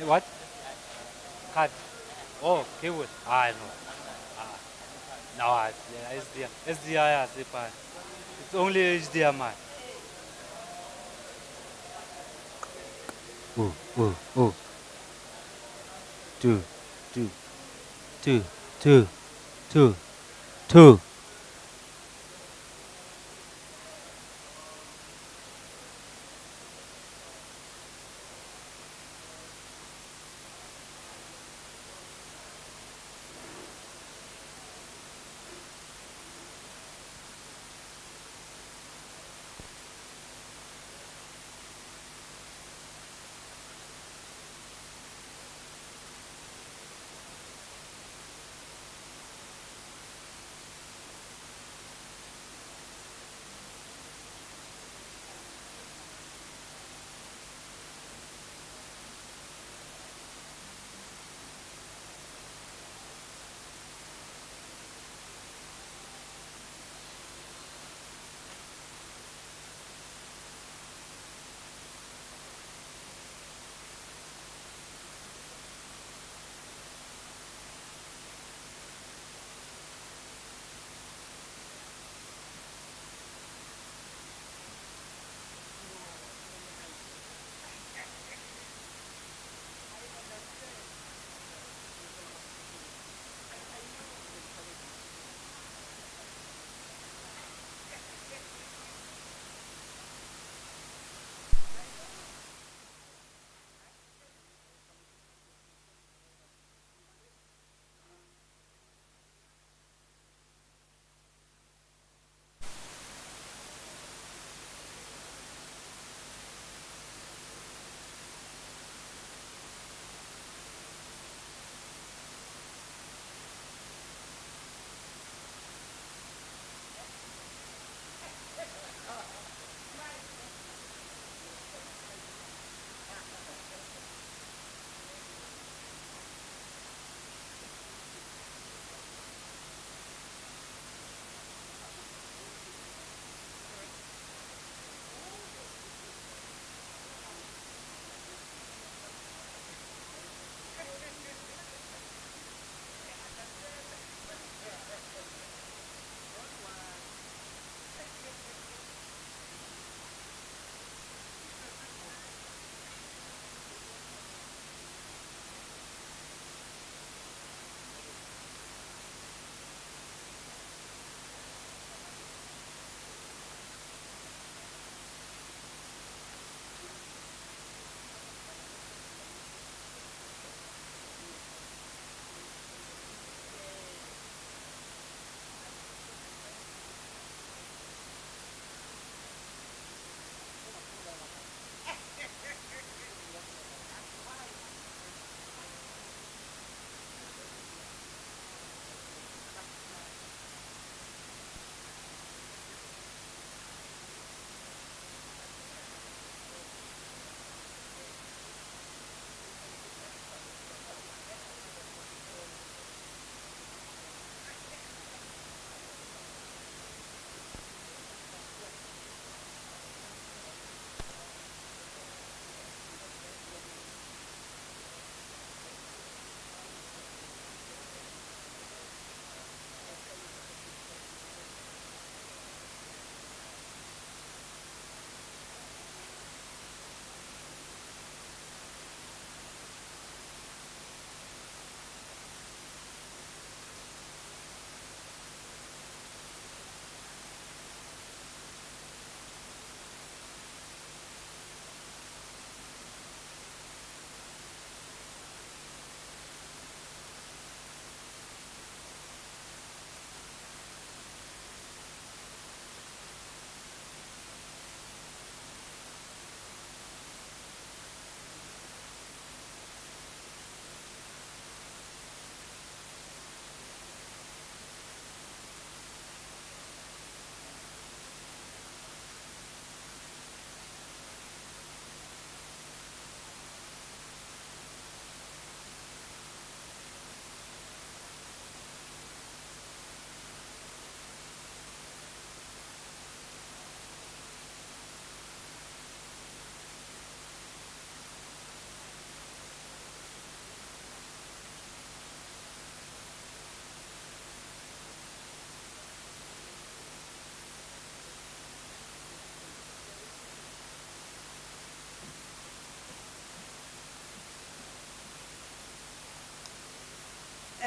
What? Card. Oh, cable. Ah, no. Ah, no, it's the SDI, it's only HDMI. Oh, oh, oh. Two, two, two, two, two, two.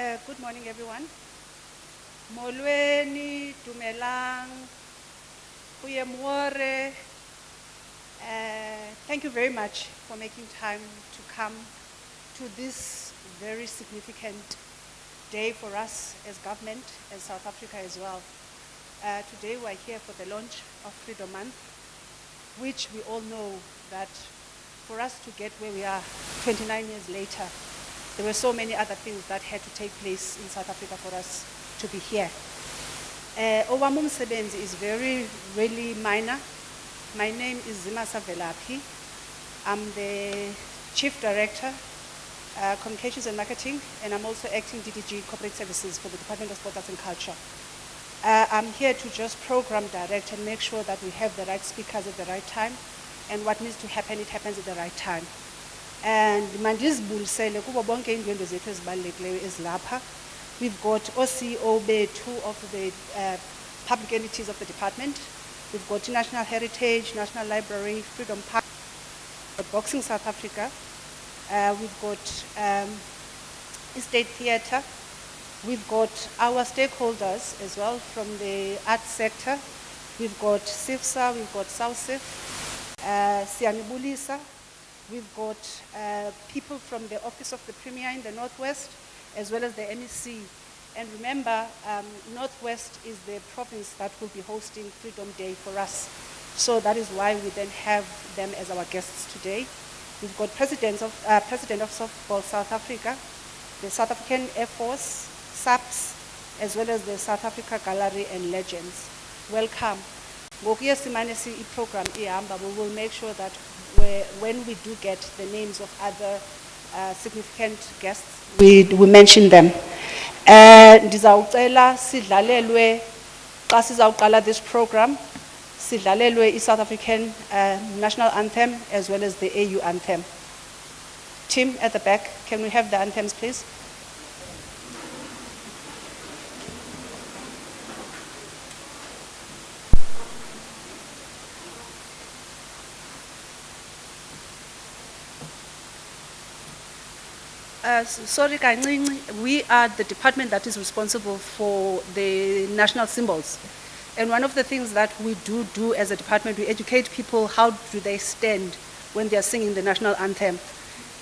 Good morning, everyone. Molweni, Dumelang, Uyemwore. Thank you very much for making time to come to this very significant day for us as government, as South Africa as well. Today we are here for the launch of Freedom Month, which we all know that for us to get where we are 29 years later, there were so many other things that had to take place in South Africa for us to be here. Owami umsebenzi is really minor. My name is Zima Savelapi. I'm the Chief Director, Communications and Marketing, and I'm also acting DDG Corporate Services for the Department of Sport, Arts and Culture. I'm here to just program direct and make sure that we have the right speakers at the right time, and what needs to happen, it happens at the right time. And mandizibulisele kubo bonke iindwendwe zethu ezibalulekileyo ezilapha. We've got OCO two of the public entities of the department. We've got National Heritage, National Library, Freedom Park, Boxing South Africa. We've got Estate Theatre. We've got our stakeholders as well from the arts sector. We've got SIFSA, we've got SAUSIF, Sianibulisa. We've got people from the Office of the Premier in the Northwest, as well as the MEC. And remember, Northwest is the province that will be hosting Freedom Day for us. So that is why we then have them as our guests today. We've got President of Softball South Africa, the South African Air Force, SAPS, as well as the South Africa Gallery and Legends. Welcome. Ngokuye simane program ihamba, we will make sure that when we do get the names of other significant guests, we mention them. Ndizawucela sidlalelwe xa sizawuqala this program, sidlalelwe i-South African national anthem as well as the AU anthem. Tim at the back, can we have the anthems, please? Sorry, Kancinci, we are the department that is responsible for the national symbols. And one of the things that we do as a department, we educate people how do they stand when they are singing the national anthem.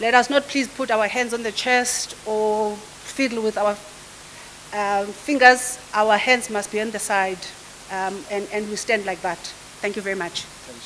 Let us not please put our hands on the chest or fiddle with our fingers. Our hands must be on the side, and we stand like that. Thank you very much. Thank you.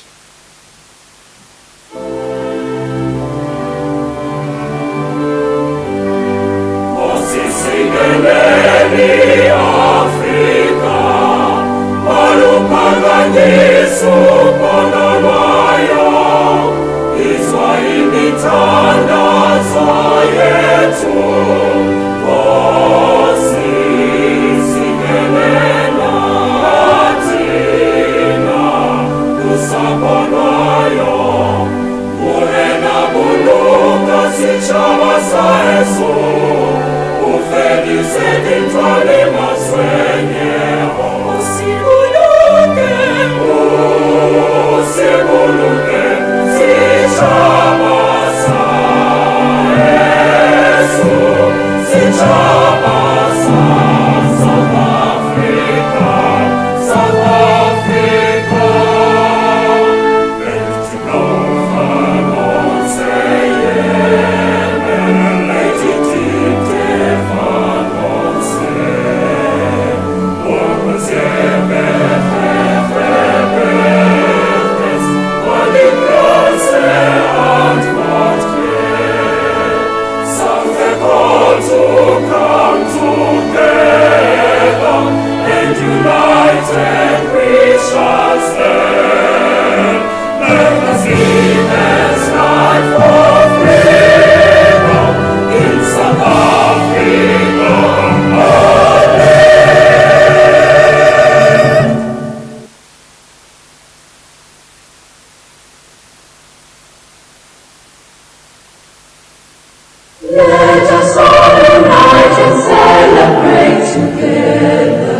Let us all unite and celebrate together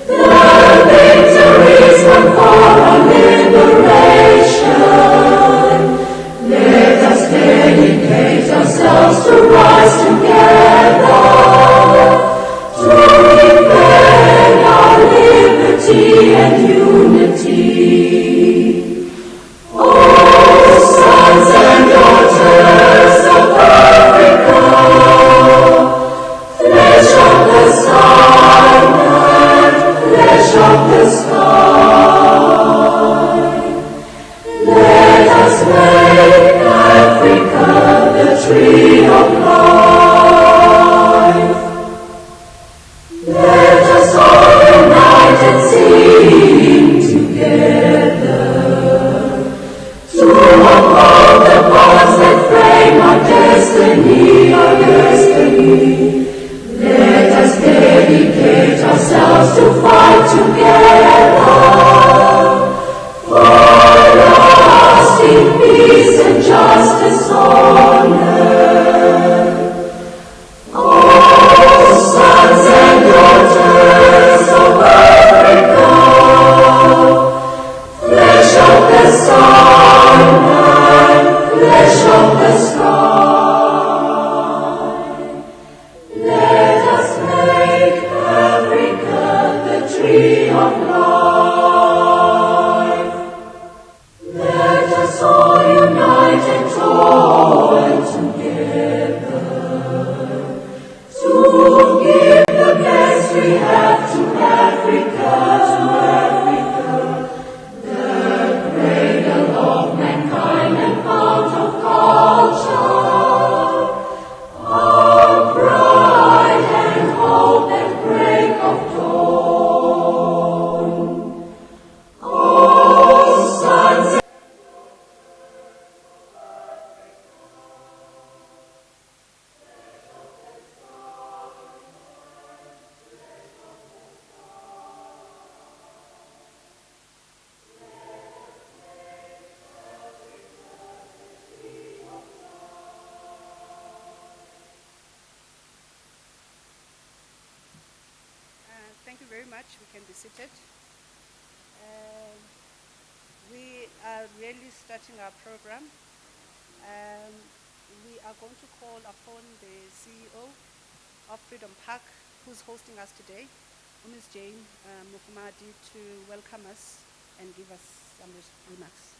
the victories won for our liberation. Let us dedicate ourselves to rise together. very much. We can be seated. We are really starting our program. We are going to call upon the CEO of Freedom Park, who's hosting us today, Ms. Jane Mufumadi, to welcome us and give us some remarks.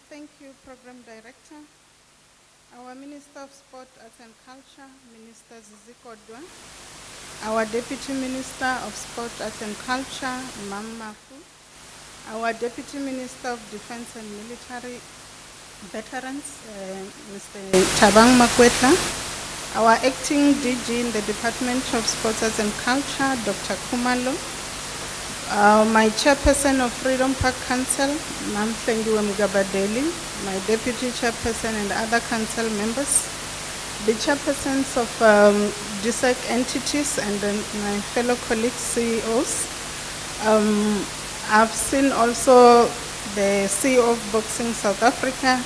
Thank you, Program Director. Our Minister of Sport, Arts and Culture, Minister Ziziko Dwan. Our Deputy Minister of Sport, Arts and Culture, Mam Mafu. Our Deputy Minister of Defense and Military Veterans, Mr. Tabang Makwetla. Our Acting DG in the Department of Sports, Arts and Culture, Dr. Kumalo. My Chairperson of Freedom Park Council, Mam Fengiwe Mugabadeli, my Deputy Chairperson and other council members, the Chairpersons of DSEC entities and my fellow colleagues, CEOs. I've seen also the CEO of Boxing South Africa,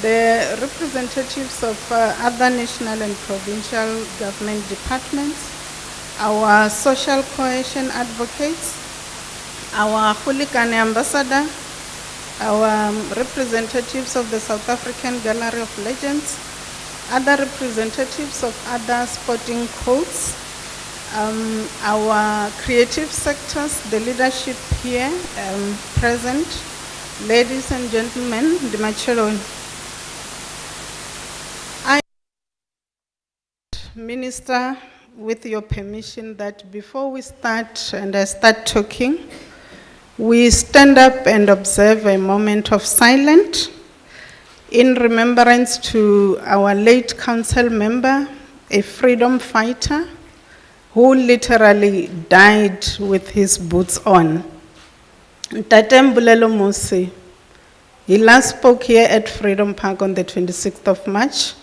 the representatives of other national and provincial government departments, our social cohesion advocates, our Hulikane ambassador, our representatives of the South African Gallery of Legends, other representatives of other sporting codes, our creative sectors, the leadership here present, ladies and gentlemen, the Machelo. I, Minister, with your permission, that before we start and I start talking, we stand up and observe a moment of silence in remembrance to our late council member, a freedom fighter who literally died with his boots on. Ntate Mbulelo Musi, he last spoke here at Freedom Park on the 26th of March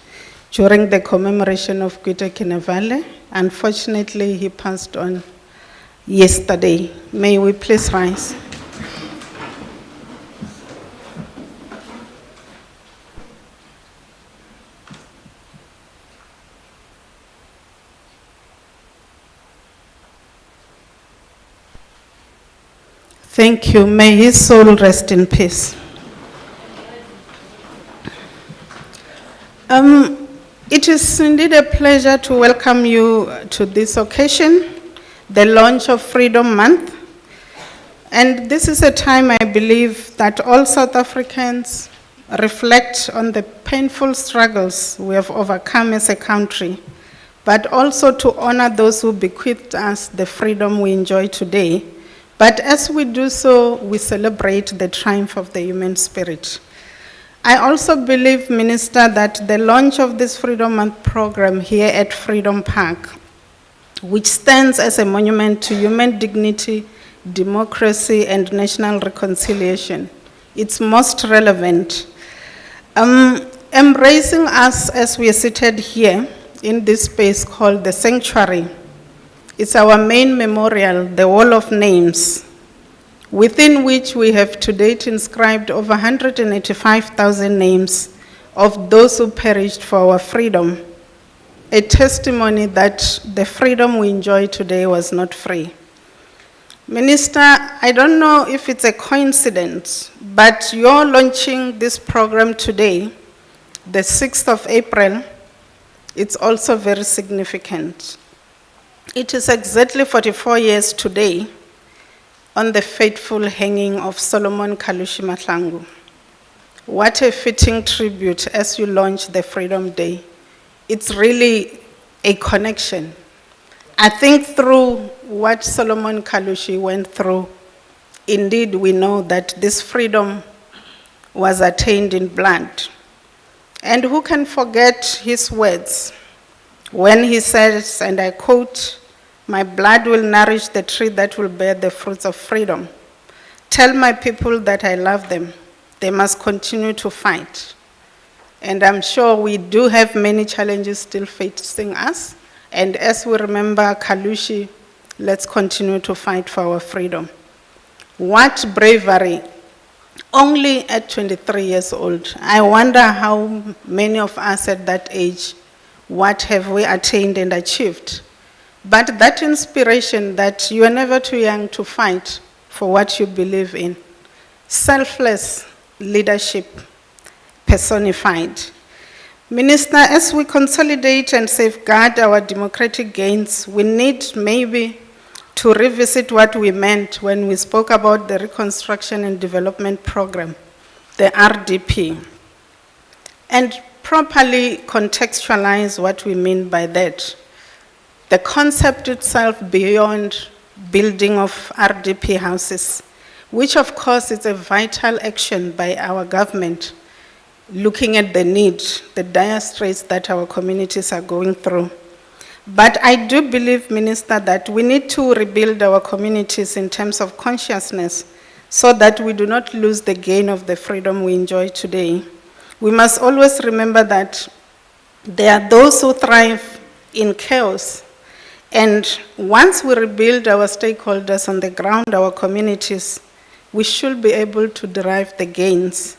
during the commemoration of Gwede Kinevale. Unfortunately, he passed on yesterday. May we please rise? Thank you. May his soul rest in peace. It is indeed a pleasure to welcome you to this occasion, the launch of Freedom Month. And this is a time, I believe, that all South Africans reflect on the painful struggles we have overcome as a country, but also to honor those who bequeathed us the freedom we enjoy today. But as we do so, we celebrate the triumph of the human spirit. I also believe, Minister, that the launch of this Freedom Month program here at Freedom Park, which stands as a monument to human dignity, democracy, and national reconciliation, it's most relevant. Embracing us as we are seated here in this space called the Sanctuary, it's our main memorial, the Wall of Names, within which we have to date inscribed over 185,000 names of those who perished for our freedom, a testimony that the freedom we enjoy today was not free. Minister, I don't know if it's a coincidence, but you're launching this program today, the 6th of April, it's also very significant. It is exactly 44 years today on the fateful hanging of Solomon Kalushi Mahlangu. What a fitting tribute as you launch the Freedom Day. It's really a connection. I think through what Solomon Kalushi went through, indeed we know that this freedom was attained in blood. And who can forget his words when he says, and I quote, "My blood will nourish the tree that will bear the fruits of freedom. Tell my people that I love them. They must continue to fight." And I'm sure we do have many challenges still facing us. And as we remember Kalushi, let's continue to fight for our freedom. What bravery only at 23 years old. I wonder how many of us at that age, what have we attained and achieved? But that inspiration that you are never too young to fight for what you believe in, selfless leadership personified. Minister, as we consolidate and safeguard our democratic gains, we need maybe to revisit what we meant when we spoke about the Reconstruction and Development Program, the RDP, and properly contextualize what we mean by that. The concept itself beyond building of RDP houses, which of course is a vital action by our government, looking at the need, the dire straits that our communities are going through. But I do believe, Minister, that we need to rebuild our communities in terms of consciousness so that we do not lose the gain of the freedom we enjoy today. We must always remember that there are those who thrive in chaos. And once we rebuild our stakeholders on the ground, our communities, we should be able to derive the gains.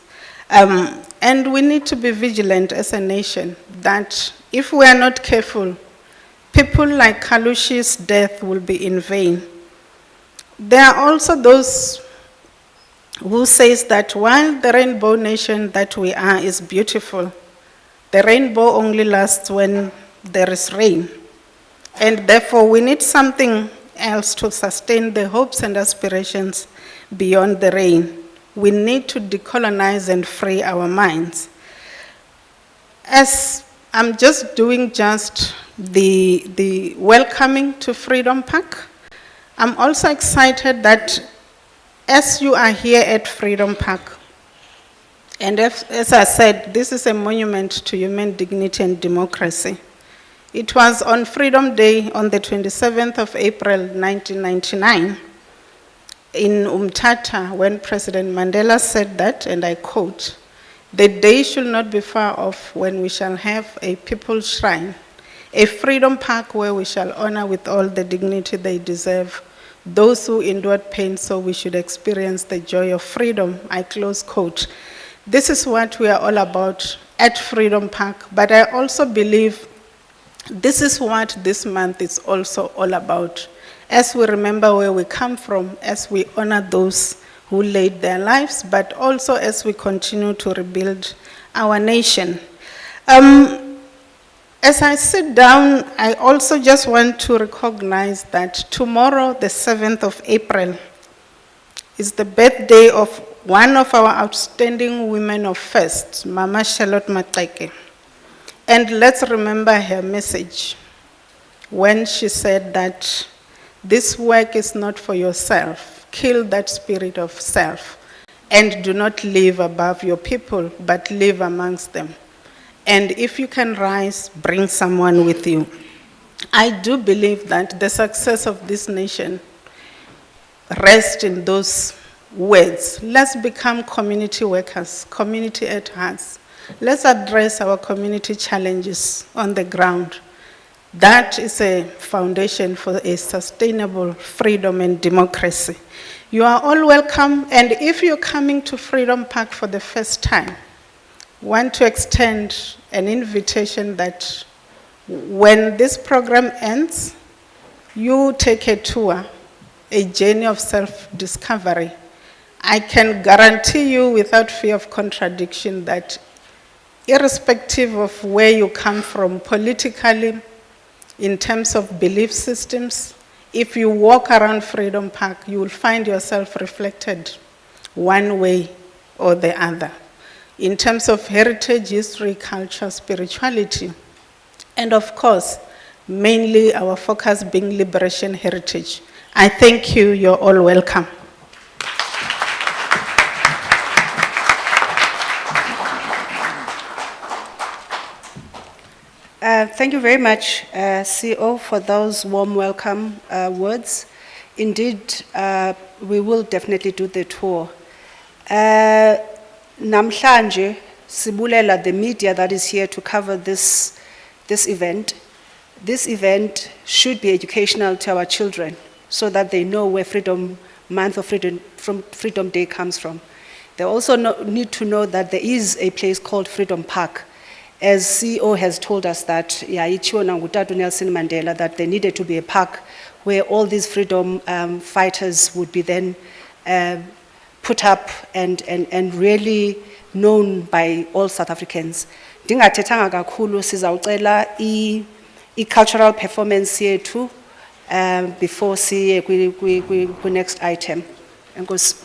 And we need to be vigilant as a nation that if we are not careful, people like Kalushi's death will be in vain. There are also those who says that while the rainbow nation that we are is beautiful, the rainbow only lasts when there is rain. And therefore we need something else to sustain the hopes and aspirations beyond the rain. We need to decolonize and free our minds. As I'm just doing the welcoming to Freedom Park, I'm also excited that as you are here at Freedom Park, and as I said, this is a monument to human dignity and democracy. It was on Freedom Day on the 27th of April 1999 in Umtata when President Mandela said that, and I quote, "The day should not be far off when we shall have a people's shrine, a freedom park where we shall honor with all the dignity they deserve those who endured pain so we should experience the joy of freedom," I close quote. This is what we are all about at Freedom Park, but I also believe this is what this month is also all about. As we remember where we come from, as we honor those who laid their lives, but also as we continue to rebuild our nation. As I sit down, I also just want to recognize that tomorrow, the 7th of April, is the birthday of one of our outstanding women of FIRST, Mama Charlotte Maxeke. And let's remember her message when she said that this work is not for yourself. Kill that spirit of self and do not live above your people, but live amongst them. And if you can rise, bring someone with you. I do believe that the success of this nation rests in those words. Let's become community workers, community at hearts. Let's address our community challenges on the ground. That is a foundation for a sustainable freedom and democracy. You are all welcome, and if you're coming to Freedom Park for the first time, want to extend an invitation that when this program ends, you take a tour, a journey of self-discovery. I can guarantee you without fear of contradiction that irrespective of where you come from politically, in terms of belief systems, if you walk around Freedom Park, you will find yourself reflected one way or the other. In terms of heritage, history, culture, spirituality, and of course, mainly our focus being liberation heritage. I thank you, you're all welcome. Thank you very much, CEO, for those warm welcome words. Indeed, we will definitely do the tour. Namhlanje, sibulela, the media that is here to cover this event. This event should be educational to our children so that they know where Freedom Month of Freedom Day comes from. They also need to know that there is a place called Freedom Park. As CEO has told us that, yeah, itshiwo nangutata Nelson Mandela, that there needed to be a park where all these freedom fighters would be then put up and really known by all South Africans. Ndingathethanga kakhulu sizawucela i-cultural performance yethu before siye kwi next item. Enkosi.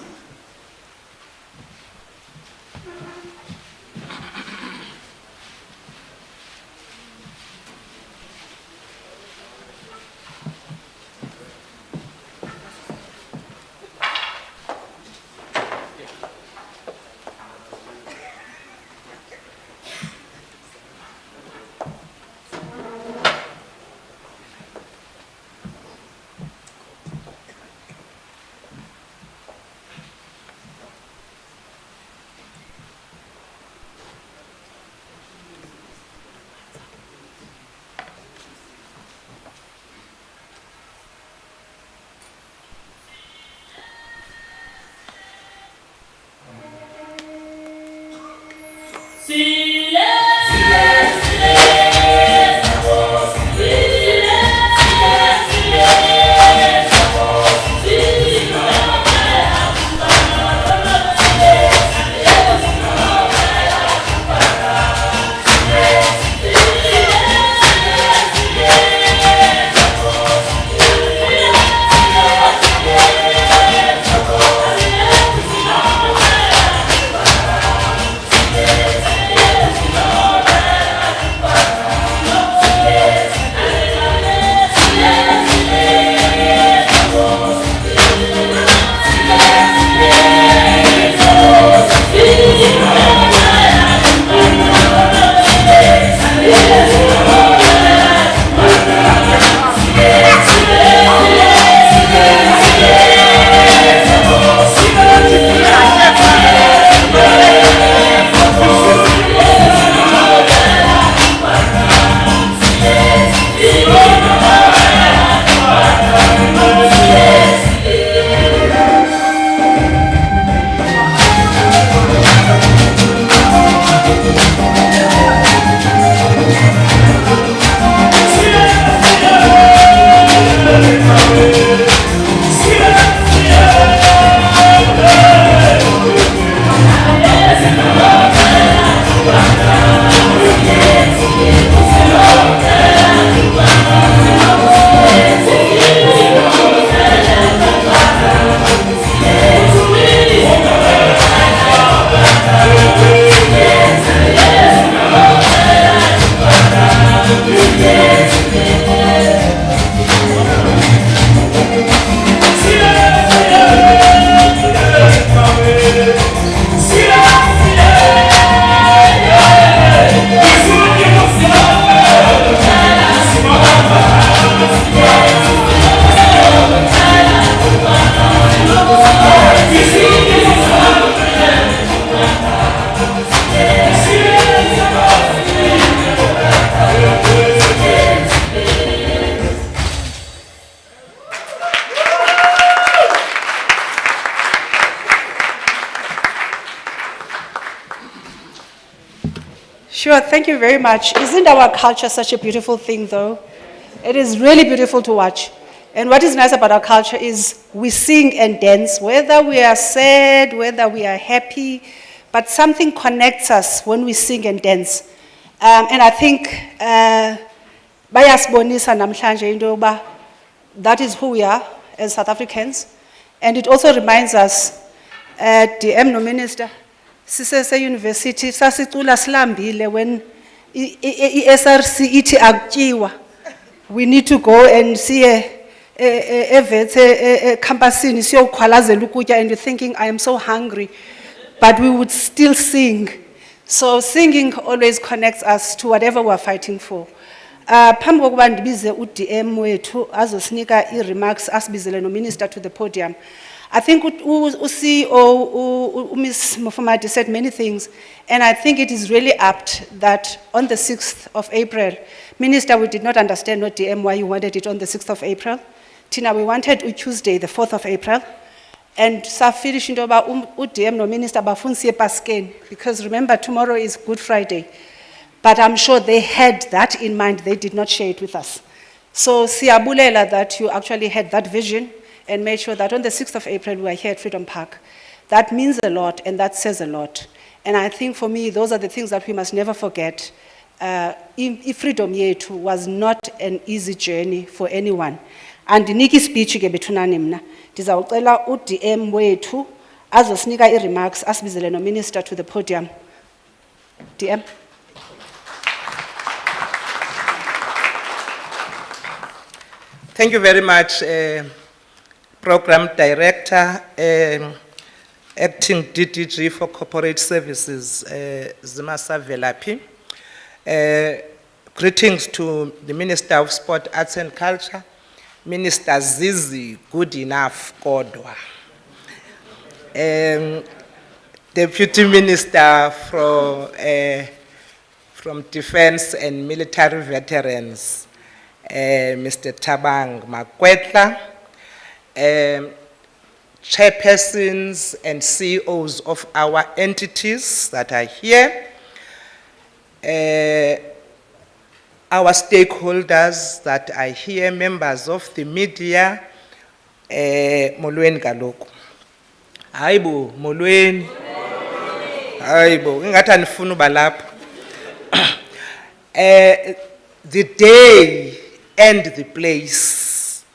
Sure, thank you very much. Isn't our culture such a beautiful thing, though? It is really beautiful to watch. And what is nice about our culture is we sing and dance, whether we are sad, whether we are happy, but something connects us when we sing and dance. And I think bayasibonisa namhlanje into yokuba that is who we are as South Africans. And it also reminds us, DM no minister, sisese university, sasicula silambile when SRC iti akutyiwa. We need to go and see a campusini siyokhwalazela ukutya, and you're thinking, I am so hungry, but we would still sing. So singing always connects us to whatever we're fighting for. Phambi kokuba ndibize uDM wethu azosinika i-remarks asibizele no minister to the podium. I think CEO, Ms. Mufamadi said many things, and I think it is really apt that on the 6th of April, Minister, we did not understand what DM why you wanted it on the 6th of April. Tina, we wanted Tuesday, the 4th of April, And safinish into ba DM no minister bafuna siye ePaskeni, because remember tomorrow is Good Friday. But I'm sure they had that in mind, they did not share it with us. So siyabulela that you actually had that vision and made sure that on the 6th of April we are here at Freedom Park. That means a lot and that says a lot. And I think for me, those are the things that we must never forget. Freedom yethu was not an easy journey for anyone. Andiniki speech ke bethunani mna. Ndizawucela uDM wethu azosinika i-remarks asibizele no minister to the podium. DM. Thank you very much, Program Director, Acting DDG for Corporate Services, Zimasa Velapi. Greetings to the Minister of Sport, Arts and Culture, Minister Zizi, good enough, Kodwa. Deputy Minister from Defense and Military Veterans, Mr. Tabang Makwetla, chairpersons and CEOs of our entities that are here, our stakeholders that are here, members of the media, Molweni Kaloku. Hayibo, Molweni. Hayibo, ingathi andifuna uba lapha. The day and the place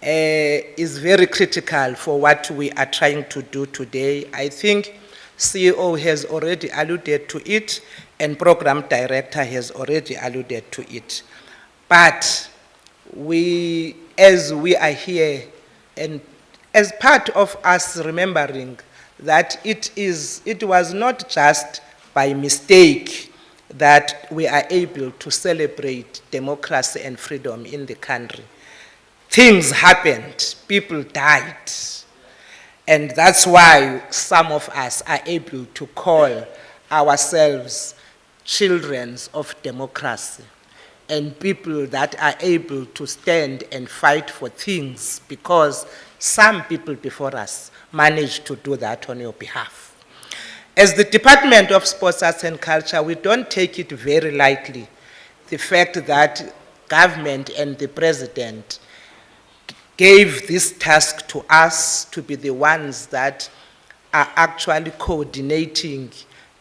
is very critical for what we are trying to do today. I think CEO has already alluded to it, and Program Director has already alluded to it. But as we are here, and as part of us remembering that it was not just by mistake that we are able to celebrate democracy and freedom in the country. Things happened, people died, and that's why some of us are able to call ourselves children of democracy and people that are able to stand and fight for things, because some people before us managed to do that on your behalf. As the Department of Sports, Arts and Culture, we don't take it very lightly, the fact that government and the president gave this task to us to be the ones that are actually coordinating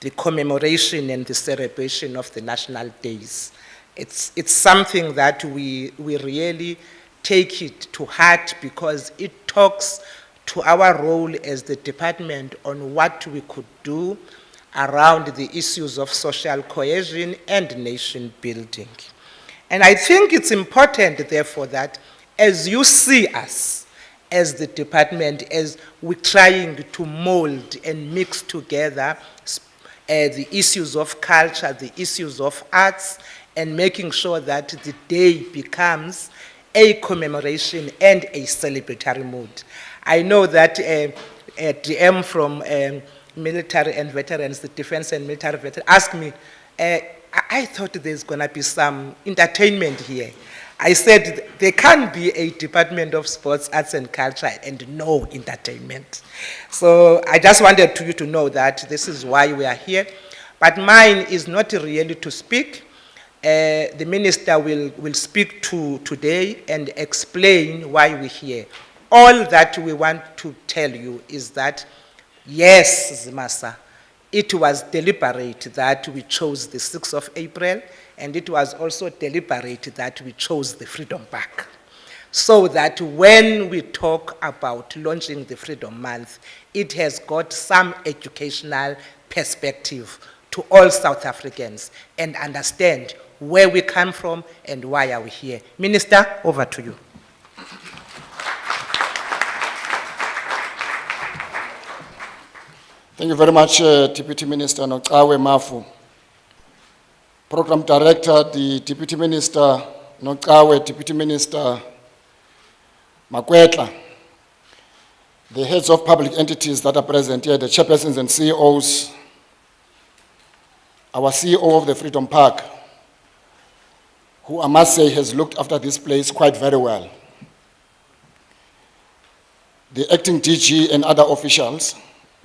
the commemoration and the celebration of the national days. It's something that we really take it to heart, because it talks to our role as the department on what we could do around the issues of social cohesion and nation building. And I think it's important, therefore, that as you see us as the department, as we're trying to mold and mix together the issues of culture, the issues of arts, and making sure that the day becomes a commemoration and a celebratory mood. I know that DM from military and veterans, the defense and military veterans, asked me, I thought there's going to be some entertainment here. I said, there can't be a Department of Sports, Arts and Culture and no entertainment. So I just wanted you to know that this is why we are here. But mine is not really to speak. The minister will speak today and explain why we're here. All that we want to tell you is that, yes, Zimasa, it was deliberate that we chose the 6th of April, and it was also deliberate that we chose the Freedom Park. So that when we talk about launching the Freedom Month, it has got some educational perspective to all South Africans and understand where we come from and why are we here. Minister, over to you. Thank you very much, Deputy Minister Nocawe Mafu. Program Director, the Deputy Minister Nocawe, Deputy Minister Makwetla, the heads of public entities that are present here, the chairpersons and CEOs, our CEO of the Freedom Park, who I must say has looked after this place quite very well. the acting DG and other officials,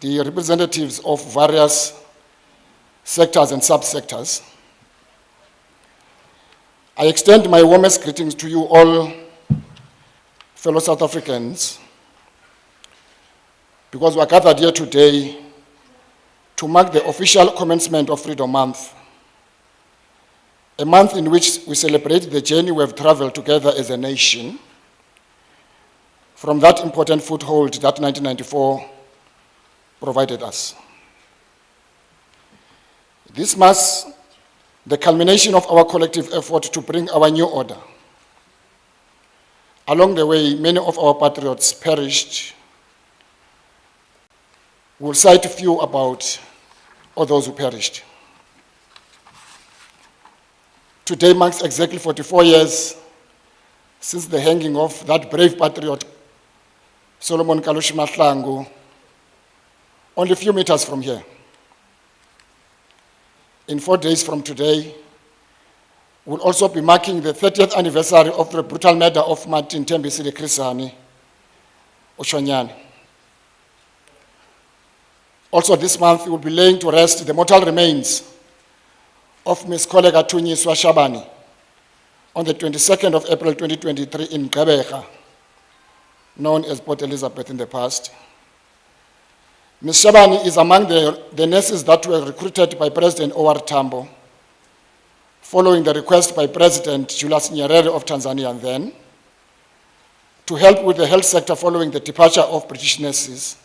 the representatives of various sectors and subsectors, I extend my warmest greetings to you all, fellow South Africans, because we are gathered here today to mark the official commencement of Freedom Month, a month in which we celebrate the journey we have traveled together as a nation from that important foothold that 1994 provided us. This marks the culmination of our collective effort to bring our new order. Along the way, many of our patriots perished. We'll cite a few about all those who perished. Today marks exactly 44 years since the hanging of that brave patriot, Solomon Kalushi Mahlangu, only a few meters from here. In 4 days from today, we'll also be marking the 30th anniversary of the brutal murder of Martin Tembisile Krisani Oshonyane. Also this month, we will be laying to rest the mortal remains of Ms. Koleka Thunyiswa Shabani on the 22nd of April 2023 in Gqeberha, known as Port Elizabeth in the past. Ms. Shabani is among the nurses that were recruited by President O.R. Tambo following the request by President Julius Nyerere of Tanzania then to help with the health sector following the departure of British nurses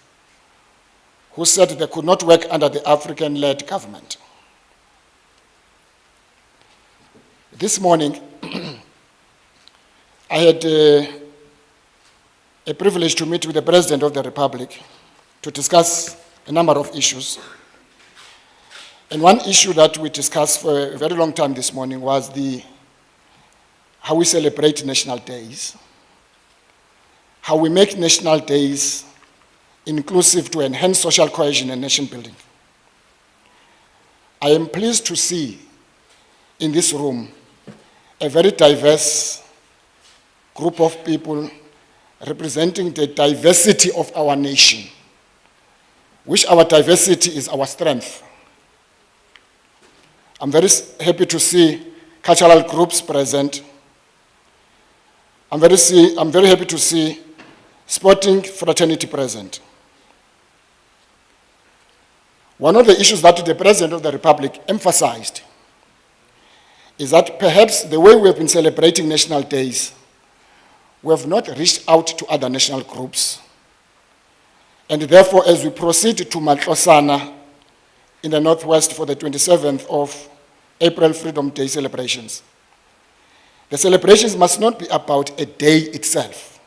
who said they could not work under the African-led government. This morning, I had a privilege to meet with the President of the Republic to discuss a number of issues. And one issue that we discussed for a very long time this morning was how we celebrate national days, how we make national days inclusive to enhance social cohesion and nation building. I am pleased to see in this room a very diverse group of people representing the diversity of our nation, which our diversity is our strength. I'm very happy to see cultural groups present. I'm very happy to see sporting fraternity present. One of the issues that the President of the Republic emphasized is that perhaps the way we have been celebrating national days, we have not reached out to other national groups. And therefore, as we proceed to Matlosana in the Northwest for the 27th of April Freedom Day celebrations, the celebrations must not be about a day itself.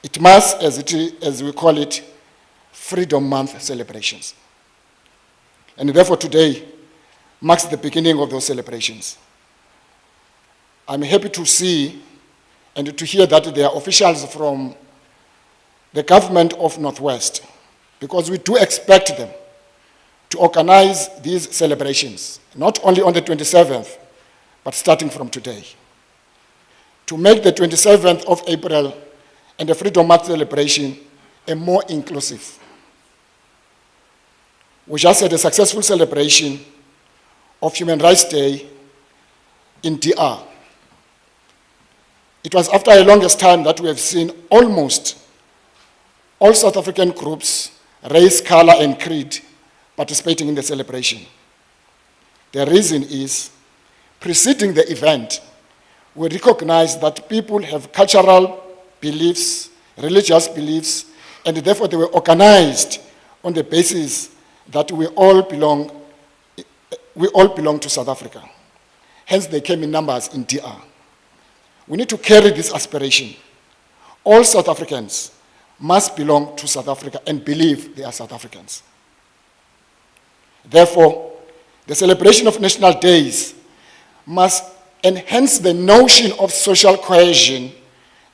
It must, as we call it, Freedom Month celebrations. And therefore today marks the beginning of those celebrations. I'm happy to see and to hear that there are officials from the government of Northwest, because we do expect them to organize these celebrations, not only on the 27th, but starting from today, to make the 27th of April and the Freedom Month celebration a more inclusive. We just had a successful celebration of Human Rights Day in DR. It was after a longest time that we have seen almost all South African groups, race, color, and creed participating in the celebration. The reason is, preceding the event, we recognize that people have cultural beliefs, religious beliefs, and therefore they were organized on the basis that we all belong to South Africa. Hence they came in numbers in DR. We need to carry this aspiration. All South Africans must belong to South Africa and believe they are South Africans. Therefore, the celebration of national days must enhance the notion of social cohesion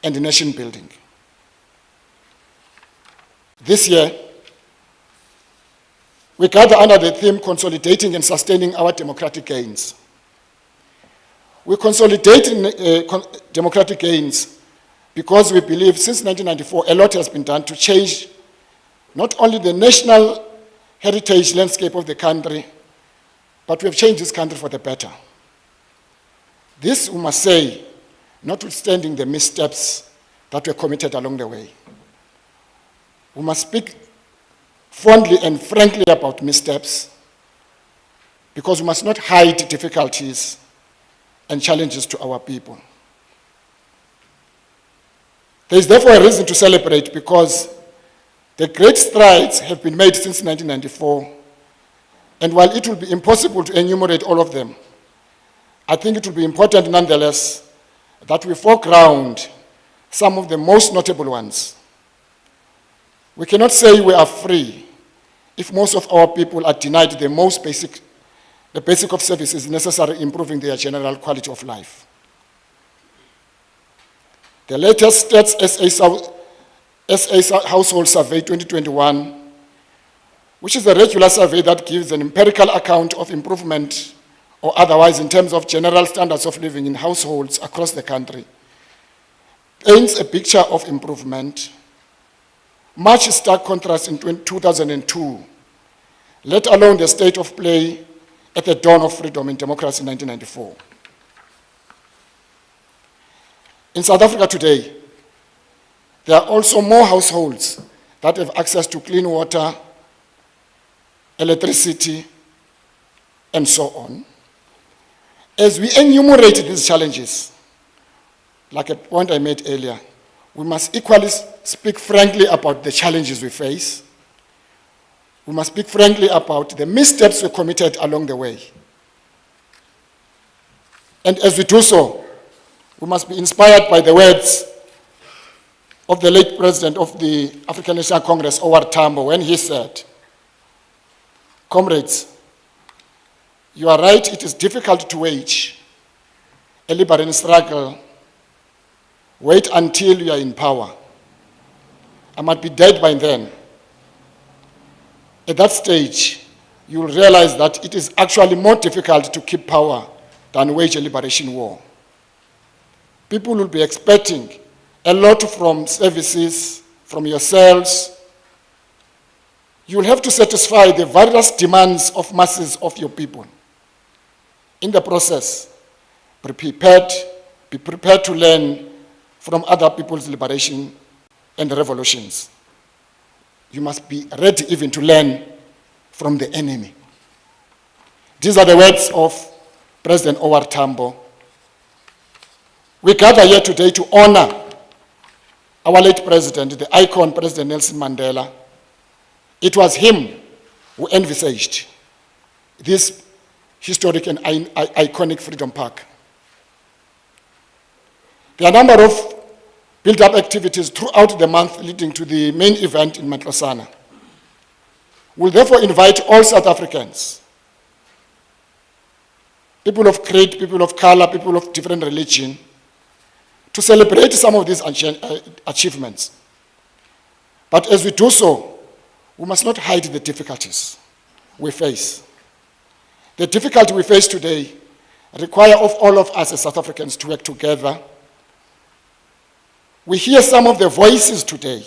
and nation building. This year, we gather under the theme consolidating and sustaining our democratic gains. We consolidate democratic gains because we believe since 1994 a lot has been done to change not only the national heritage landscape of the country, but we have changed this country for the better. This, we must say, notwithstanding the missteps that were committed along the way. We must speak fondly and frankly about missteps, because we must not hide difficulties and challenges to our people. There is therefore a reason to celebrate, because the great strides have been made since 1994, and while it will be impossible to enumerate all of them, I think it will be important nonetheless that we foreground some of the most notable ones. We cannot say we are free if most of our people are denied the basic of services necessary in improving their general quality of life. The latest Stats SA Household Survey 2021, which is a regular survey that gives an empirical account of improvement or otherwise in terms of general standards of living in households across the country, paints a picture of improvement, much stark contrast in 2002, let alone the state of play at the dawn of freedom and democracy in 1994. In South Africa today, there are also more households that have access to clean water, electricity, and so on. As we enumerate these challenges, like a point I made earlier, we must equally speak frankly about the challenges we face. We must speak frankly about the missteps we committed along the way. And as we do so, we must be inspired by the words of the late president of the African National Congress, O.R. Tambo, when he said, "Comrades, you are right, it is difficult to wage a liberating struggle. Wait until you are in power. I might be dead by then. At that stage, you will realize that it is actually more difficult to keep power than wage a liberation war. People will be expecting a lot from services, from yourselves. You will have to satisfy the various demands of masses of your people. In the process, be prepared to learn from other people's liberation and revolutions. You must be ready even to learn from the enemy." These are the words of President O.R. Tambo. We gather here today to honor our late president, the icon President Nelson Mandela. It was him who envisaged this historic and iconic Freedom Park. There are a number of build-up activities throughout the month leading to the main event in Matlosana. We'll therefore invite all South Africans, people of creed, people of color, people of different religion, to celebrate some of these achievements. But as we do so, we must not hide the difficulties we face. The difficulty we face today require of all of us as South Africans to work together. We hear some of the voices today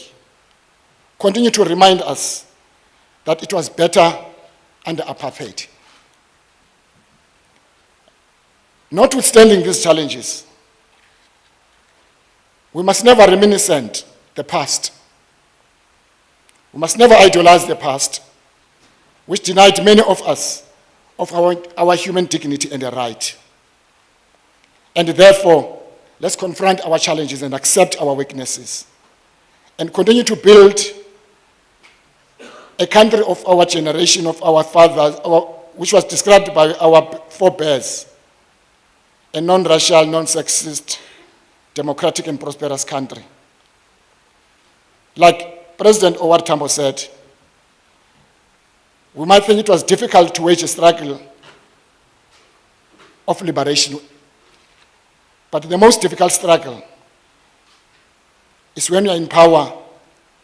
continue to remind us that it was better under apartheid. Notwithstanding these challenges, we must never reminiscent the past. We must never idolize the past, which denied many of us of our human dignity and the right. And therefore, let's confront our challenges and accept our weaknesses and continue to build a country of our generation, of our fathers, which was described by our forebears, a non-racial, non-sexist, democratic and prosperous country. Like President O.R. Tambo said, we might think it was difficult to wage a struggle of liberation, but the most difficult struggle is when you are in power,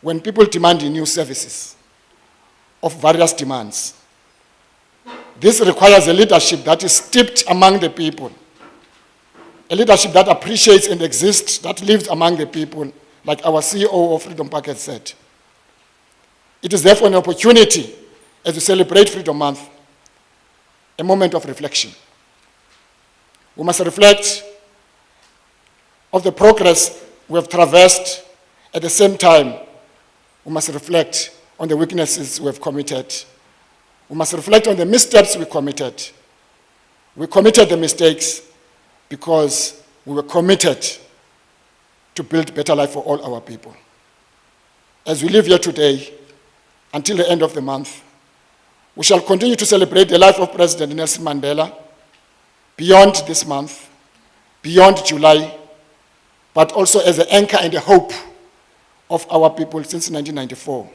when people demand new services of various demands. This requires a leadership that is steeped among the people a leadership that appreciates and exists, that lives among the people, like our CEO of Freedom Park has said. It is therefore an opportunity, as we celebrate Freedom Month, a moment of reflection. We must reflect of the progress we have traversed. At the same time, we must reflect on the weaknesses we have committed. We must reflect on the missteps we committed. We committed the mistakes because we were committed to build a better life for all our people. As we live here today, until the end of the month, we shall continue to celebrate the life of President Nelson Mandela beyond this month, beyond July, but also as an anchor and a hope of our people since 1994.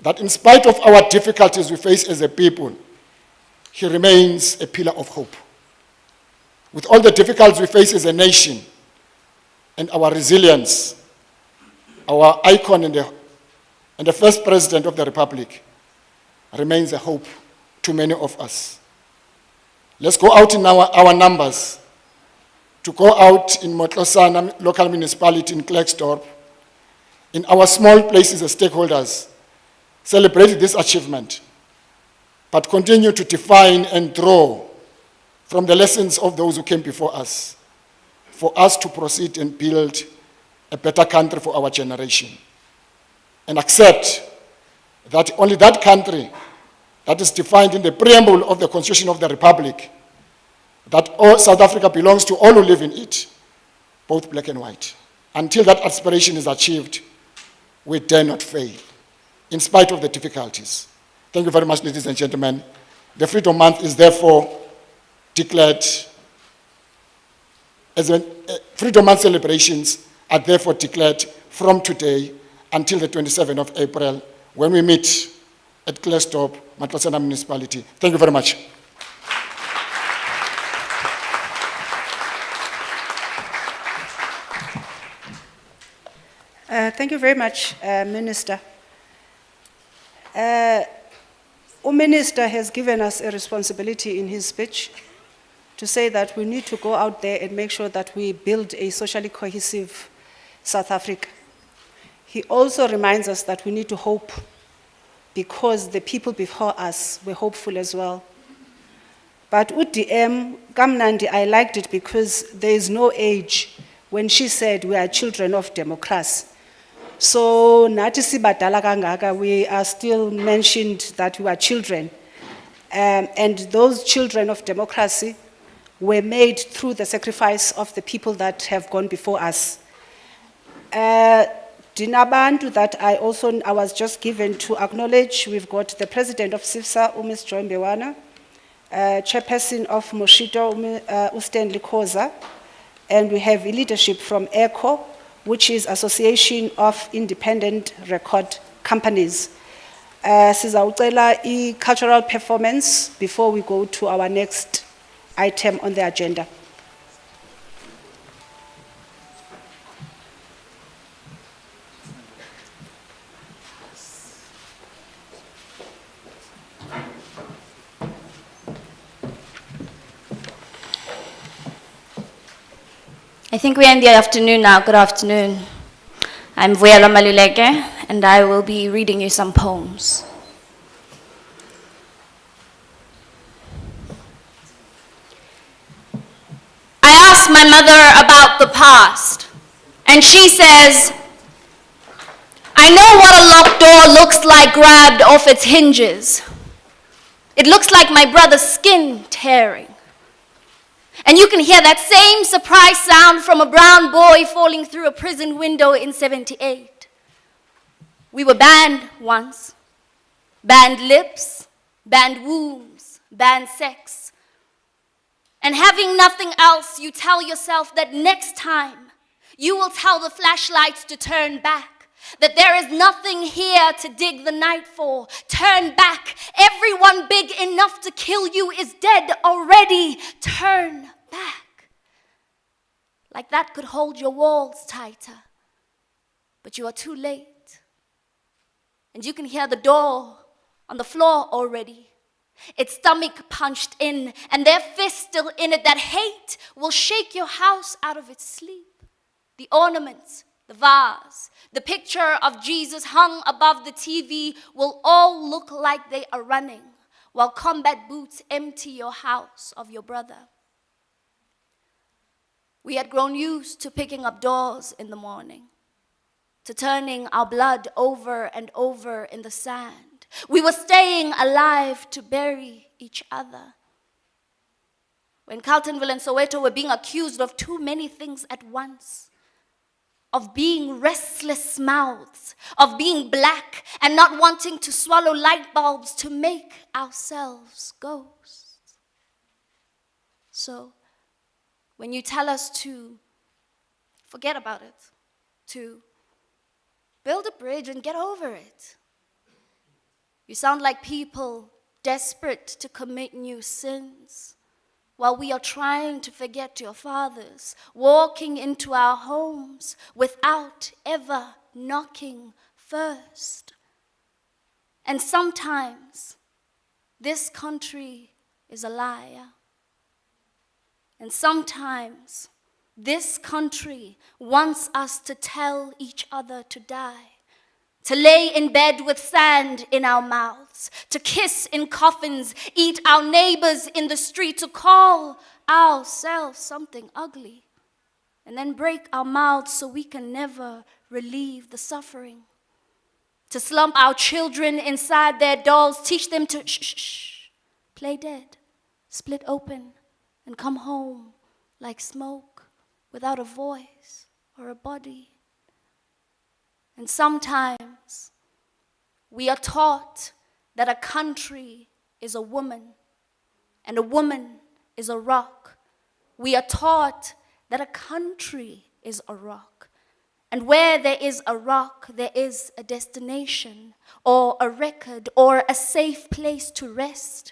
That in spite of our difficulties we face as a people, he remains a pillar of hope. With all the difficulties we face as a nation and our resilience, our icon and the first president of the Republic remains a hope to many of us. Let's go out in our numbers, to go out in Motlosana local municipality in Klerksdorp, in our small places as stakeholders, celebrate this achievement, but continue to define and draw from the lessons of those who came before us, for us to proceed and build a better country for our generation. And accept that only that country that is defined in the preamble of the Constitution of the Republic, that all South Africa belongs to all who live in it, both black and white. Until that aspiration is achieved, we dare not fail, in spite of the difficulties. Thank you very much, ladies and gentlemen. The Freedom Month is therefore declared, Freedom Month celebrations are therefore declared from today until the 27th of April, when we meet at Klerksdorp, Matlosana Municipality. Thank you very much. Thank you very much, Minister. Minister has given us a responsibility in his speech to say that we need to go out there and make sure that we build a socially cohesive South Africa. He also reminds us that we need to hope, because the people before us were hopeful as well. But UDM, Kamnandi, I liked it because there is no age when she said we are children of democracy. So, nathi sibadala kangaka, we are still mentioned that we are children. And those children of democracy were made through the sacrifice of the people that have gone before us. Dinabantu that I was just given to acknowledge. We've got the president of SIFSA, Ms. Joy Mbewana, chairperson of Moshito, Stanley Koza, and we have leadership from ECHO, which is Association of Independent Record Companies. Sizawucela i-cultural performance before we go to our next item on the agenda. I think we're in the afternoon now. Good afternoon. I'm Vuyelwa Maluleke, and I will be reading you some poems. I asked my mother about the past, and she says, I know what a locked door looks like grabbed off its hinges. It looks like my brother's skin tearing. And you can hear that same surprise sound from a brown boy falling through a prison window in '78. We were banned once. Banned lips, banned wombs, banned sex. And having nothing else, you tell yourself that next time you will tell the flashlights to turn back. That there is nothing here to dig the night for. Turn back. Everyone big enough to kill you is dead already. Turn back. Like that could hold your walls tighter. But you are too late. And you can hear the door on the floor already. its stomach punched in, and their fist still in it, that hate will shake your house out of its sleep. The ornaments, the vase, the picture of Jesus hung above the TV will all look like they are running, while combat boots empty your house of your brother. We had grown used to picking up doors in the morning, to turning our blood over and over in the sand. We were staying alive to bury each other. When Carltonville and Soweto were being accused of too many things at once, of being restless mouths, of being black and not wanting to swallow light bulbs to make ourselves ghosts. So, when you tell us to forget about it, to build a bridge and get over it, you sound like people desperate to commit new sins, while we are trying to forget your fathers, walking into our homes without ever knocking first. And sometimes this country is a liar. And sometimes this country wants us to tell each other to die, to lay in bed with sand in our mouths, to kiss in coffins, eat our neighbors in the street, to call ourselves something ugly, and then break our mouths so we can never relieve the suffering, to slump our children inside their dolls, teach them to shh, play dead, split open, and come home like smoke without a voice or a body. And sometimes we are taught that a country is a woman and a woman is a rock. We are taught that a country is a rock. And where there is a rock, there is a destination or a record or a safe place to rest.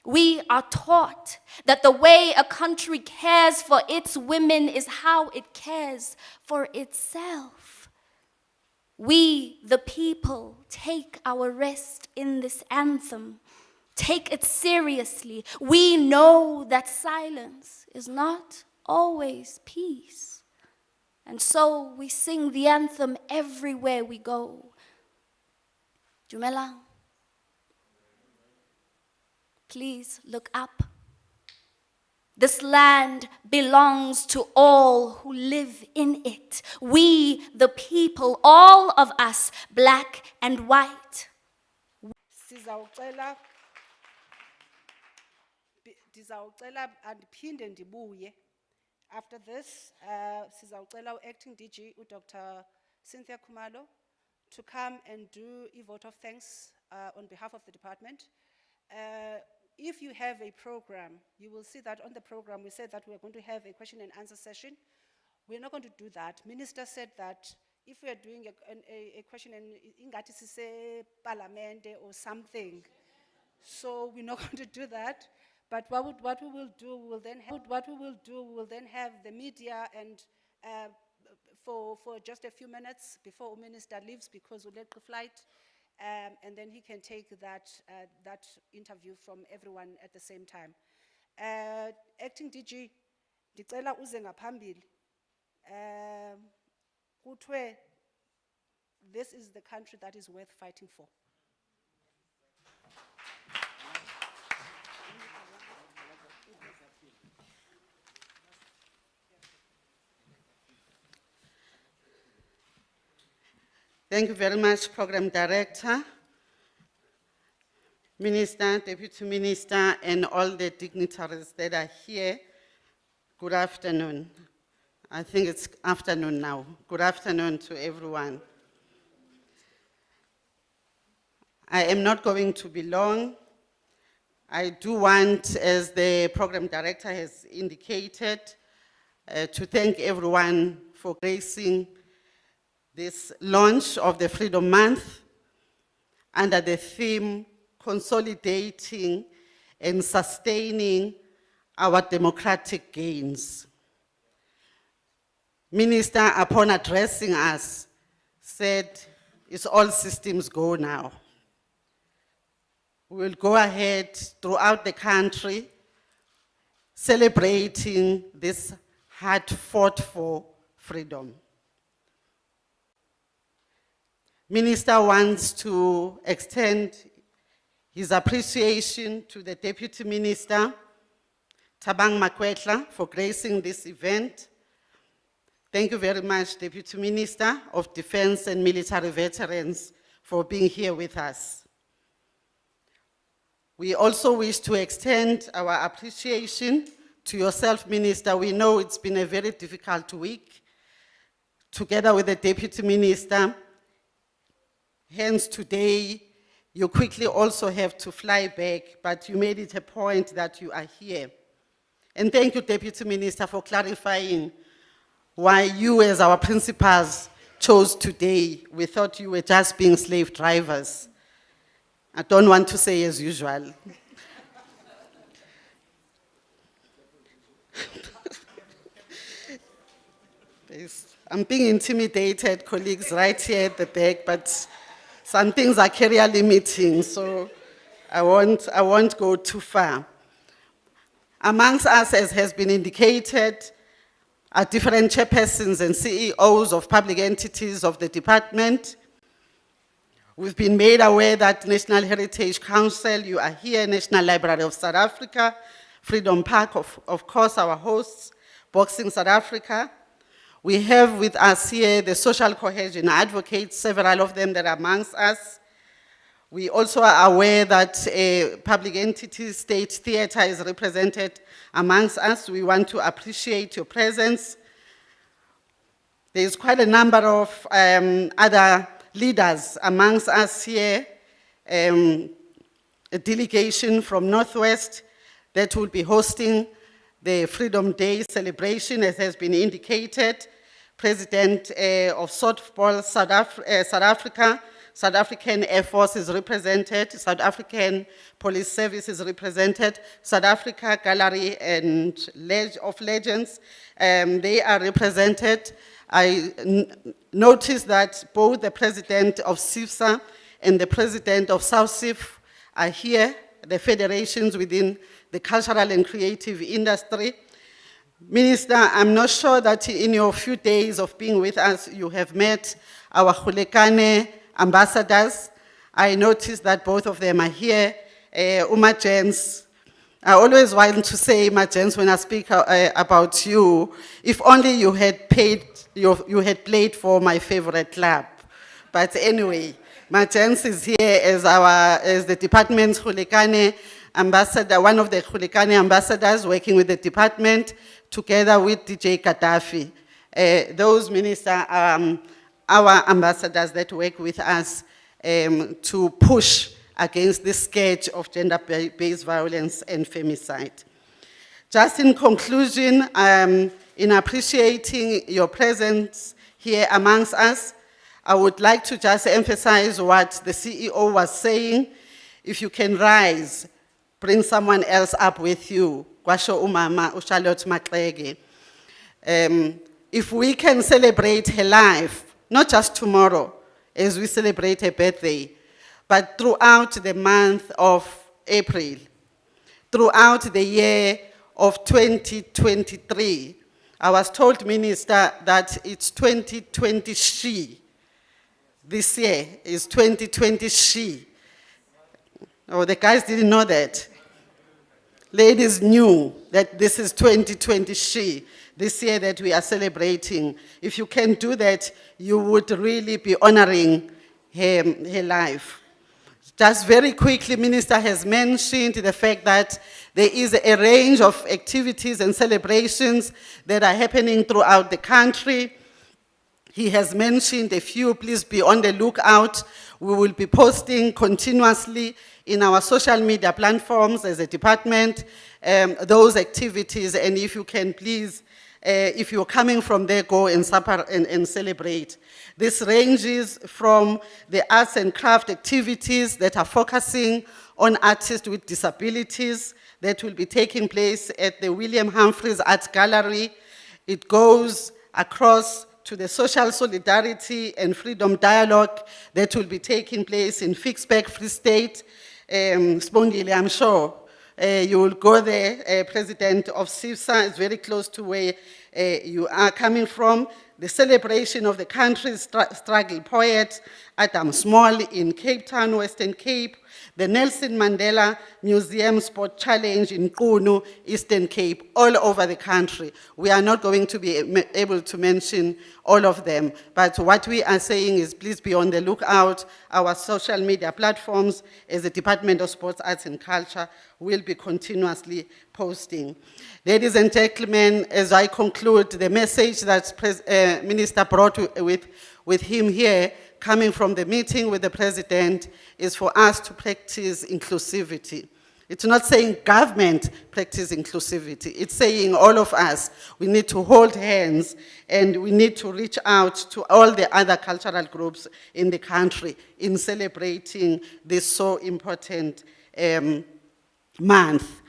We are taught that the way a country cares for its women is how it cares for itself. We, the people, take our rest in this anthem. Take it seriously. We know that silence is not always peace. And so we sing the anthem everywhere we go. Dumelang. Please look up. This land belongs to all who live in it. We, the people, all of us, black and white. Sizawucela andiphinde ndibuye. After this, sizawucela acting DG Dr. Cynthia Khumalo to come and do a vote of thanks on behalf of the department. If you have a program, you will see that on the program we said that we are going to have a question and answer session. We're not going to do that. Minister said that if we are doing a question and ingathi sise parliamente or something, so we're not going to do that. But what we will do, we will then have the media and for just a few minutes before the minister leaves, because we'll let the flight. And then he can take that interview from everyone at the same time. Acting DG, ndicela uze ngaphambili. Kuthiwe, this is the country that is worth fighting for. Thank you very much, Program Director, Minister, Deputy Minister, and all the dignitaries that are here. Good afternoon. I think it's afternoon now. Good afternoon to everyone. I am not going to be long. I do want, as the Program Director has indicated, to thank everyone for gracing this launch of the Freedom Month under the theme Consolidating and Sustaining Our Democratic Gains. Minister, upon addressing us, said it's all systems go now. we will go ahead throughout the country celebrating this hard-fought-for freedom. Minister wants to extend his appreciation to the Deputy Minister, Thabang Makwetla, for gracing this event. Thank you very much, Deputy Minister of Defense and Military Veterans, for being here with us. We also wish to extend our appreciation to yourself, Minister. We know it's been a very difficult week, together with the Deputy Minister. Hence, today, you quickly also have to fly back, but you made it a point that you are here. And thank you, Deputy Minister, for clarifying why you, as our principals, chose today. We thought you were just being slave drivers. I don't want to say as usual. I'm being intimidated, colleagues, right here at the back, but some things are career limiting, so I won't go too far. Amongst us, as has been indicated, are different chairpersons and CEOs of public entities of the department. We've been made aware that National Heritage Council, you are here, National Library of South Africa, Freedom Park, of course, our hosts, Boxing South Africa. We have with us here the social cohesion advocates, several of them that are amongst us. We also are aware that a public entity, State Theatre, is represented amongst us. We want to appreciate your presence. There's quite a number of other leaders amongst us here, a delegation from Northwest that will be hosting the Freedom Day celebration, as has been indicated. President of Softball South Africa, South African Air Force is represented, South African Police Service is represented, South Africa Gallery of Legends, they are represented. I noticed that both the president of SIFSA and the president of SAUSIF are here, the federations within the cultural and creative industry. Minister, I'm not sure that in your few days of being with us, you have met our Khulekane ambassadors. I noticed that both of them are here. Uma Jens, I always want to say, Uma Jens, when I speak about you, if only you had played for my favorite club. But anyway, Uma Jens is here as the department's Khulekane ambassador, one of the Khulekane ambassadors working with the department, together with DJ Gaddafi. Those ministers are our ambassadors that work with us to push against this scourge of gender-based violence and femicide. Just in conclusion, in appreciating your presence here amongst us, I would like to just emphasize what the CEO was saying. If you can rise, bring someone else up with you. Kwasho umama, uCharlotte Maxeke. If we can celebrate her life, not just tomorrow, as we celebrate her birthday, but throughout the month of April, throughout the year of 2023, I was told, Minister, that it's 2020 she. This year is 2020 she. Oh, the guys didn't know that. Ladies knew that this is 2020 she, this year that we are celebrating. If you can do that, you would really be honoring her life. Just very quickly, Minister has mentioned the fact that there is a range of activities and celebrations that are happening throughout the country. He has mentioned a few. Please be on the lookout. We will be posting continuously in our social media platforms as a department those activities, and if you can please, if you're coming from there, go and celebrate. This ranges from the arts and craft activities that are focusing on artists with disabilities that will be taking place at the William Humphreys Art Gallery. It goes across to the social solidarity and freedom dialogue that will be taking place in Fixburg, Free State. Spongile, I'm sure. You will go there, President of SIFSA is very close to where you are coming from. The celebration of the country's struggle poet, Adam Small in Cape Town, Western Cape, the Nelson Mandela Museum Sport Challenge in Qunu, Eastern Cape, all over the country. We are not going to be able to mention all of them, but what we are saying is please be on the lookout. Our social media platforms as the Department of Sports, Arts and Culture will be continuously posting. Ladies and gentlemen, as I conclude, the message that Minister brought with him here, coming from the meeting with the President, is for us to practice inclusivity. It's not saying government practice inclusivity. It's saying all of us, we need to hold hands and we need to reach out to all the other cultural groups in the country in celebrating this so important month.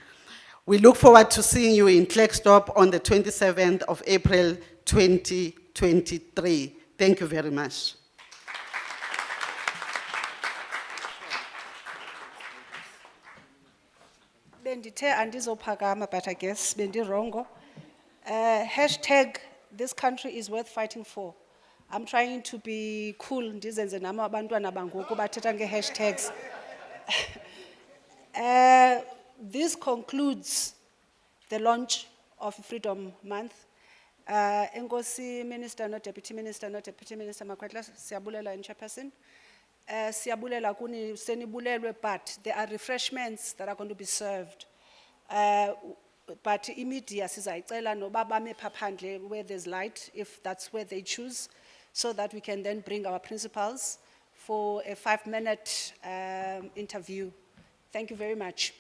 We look forward to seeing you in Klerksdorp on the 27th of April, 2023. Thank you very much. Bendithe andizophakama, but I guess bendirongo. Hashtag, this country is worth fighting for. I'm trying to be cool, ndizenze nama abantwana bangoku bathetha nge-hashtags. This concludes the launch of Freedom Month. Enkosi Minister, no Deputy Minister, no Deputy Minister Makwetla, siyabulela in chairperson. Siyabulela kuni senibulelwe, but there are refreshments that are going to be served. But immediate sizayicela noba bame phaphandle where there's light, if that's where they choose, so that we can then bring our principals for a 5-minute interview. Thank you very much.